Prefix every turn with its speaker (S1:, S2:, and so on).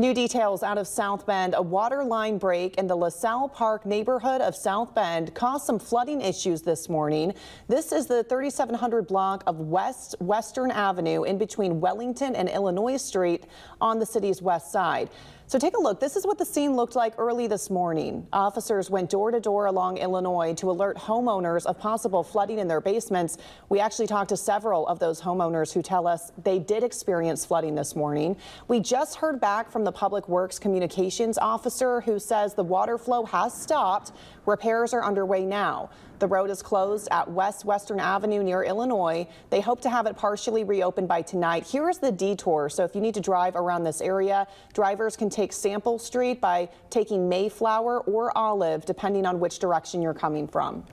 S1: New details out of South Bend. A water line break in the LaSalle Park neighborhood of South Bend caused some flooding issues this morning. This is the 3700 block of Western Avenue in between Wellington and Illinois Street on the city's west side. So take a look. This is what the scene looked like early this morning. Officers went door to door along Illinois to alert homeowners of possible flooding in their basements. We actually talked to several of those homeowners who tell us they did experience flooding this morning. We just heard back from the Public Works Communications officer who says the water flow has stopped. Repairs are underway now. The road is closed at Western Avenue near Illinois. They hope to have it partially reopened by tonight. Here is the detour. So if you need to drive around this area, drivers can take Sample Street by taking Mayflower or Olive, depending on which direction you're coming from.